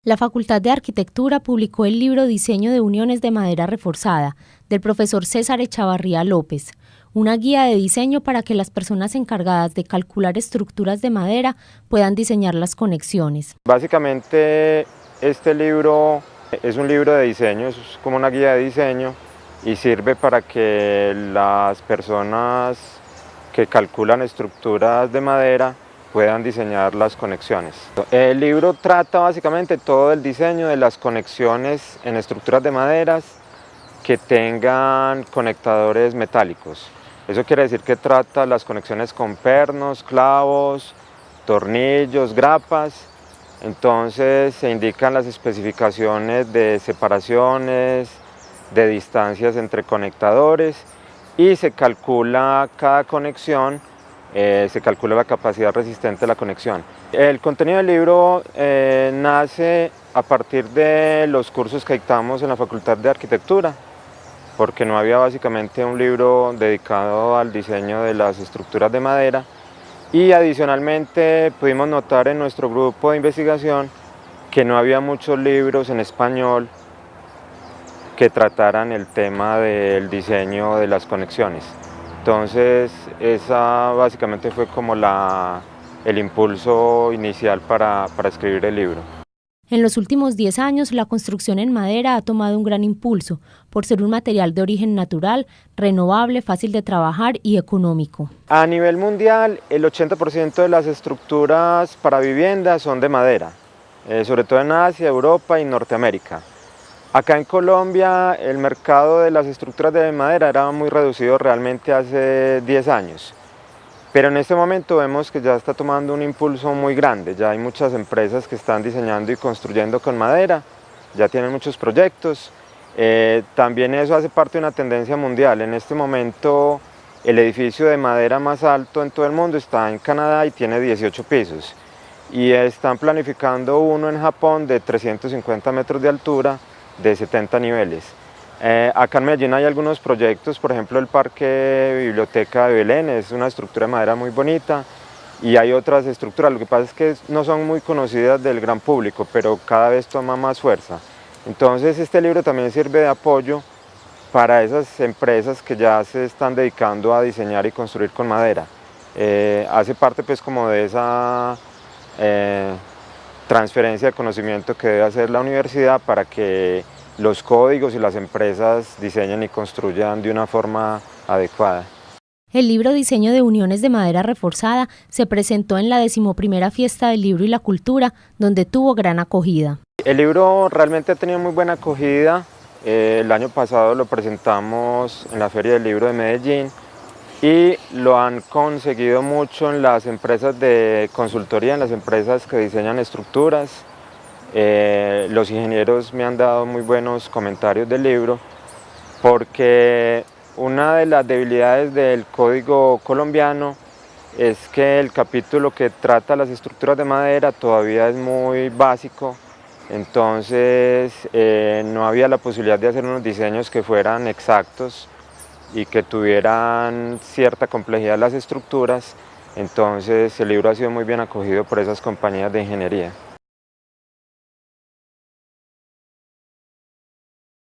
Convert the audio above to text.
La Facultad de Arquitectura publicó el libro Diseño de uniones de madera reforzada, del profesor César Echavarría López, una guía de diseño para que las personas encargadas de calcular estructuras de madera puedan diseñar las conexiones. Básicamente este libro es un libro de diseño, es como una guía de diseño y sirve para que las personas que calculan estructuras de madera puedan diseñar las conexiones. El libro trata básicamente todo el diseño de las conexiones en estructuras de maderas que tengan conectadores metálicos. Eso quiere decir que trata las conexiones con pernos, clavos, tornillos, grapas. Entonces se indican las especificaciones de separaciones, de distancias entre conectadores y se calcula cada conexión. Se calcula la capacidad resistente de la conexión. El contenido del libro nace a partir de los cursos que dictamos en la Facultad de Arquitectura, porque no había básicamente un libro dedicado al diseño de las estructuras de madera y adicionalmente pudimos notar en nuestro grupo de investigación que no había muchos libros en español que trataran el tema del diseño de las conexiones. Entonces, esa básicamente fue como el impulso inicial para escribir el libro. En los últimos 10 años, la construcción en madera ha tomado un gran impulso por ser un material de origen natural, renovable, fácil de trabajar y económico. A nivel mundial, el 80% de las estructuras para viviendas son de madera, sobre todo en Asia, Europa y Norteamérica. Acá en Colombia el mercado de las estructuras de madera era muy reducido realmente hace 10 años, pero en este momento vemos que ya está tomando un impulso muy grande, ya hay muchas empresas que están diseñando y construyendo con madera, ya tienen muchos proyectos, también eso hace parte de una tendencia mundial. En este momento el edificio de madera más alto en todo el mundo está en Canadá y tiene 18 pisos y están planificando uno en Japón de 350 metros de altura, de 70 niveles. Acá en Medellín hay algunos proyectos, por ejemplo el Parque Biblioteca de Belén, es una estructura de madera muy bonita y hay otras estructuras, lo que pasa es que no son muy conocidas del gran público, pero cada vez toma más fuerza. Entonces este libro también sirve de apoyo para esas empresas que ya se están dedicando a diseñar y construir con madera. Hace parte pues como de esa transferencia de conocimiento que debe hacer la universidad para que los códigos y las empresas diseñen y construyan de una forma adecuada. El libro Diseño de uniones de madera reforzada se presentó en la 11ª Fiesta del Libro y la Cultura, donde tuvo gran acogida. El libro realmente ha tenido muy buena acogida. El año pasado lo presentamos en la Feria del Libro de Medellín y lo han conseguido mucho en las empresas de consultoría, en las empresas que diseñan estructuras. Los ingenieros me han dado muy buenos comentarios del libro porque una de las debilidades del código colombiano es que el capítulo que trata las estructuras de madera todavía es muy básico, entonces no había la posibilidad de hacer unos diseños que fueran exactos y que tuvieran cierta complejidad las estructuras, entonces el libro ha sido muy bien acogido por esas compañías de ingeniería.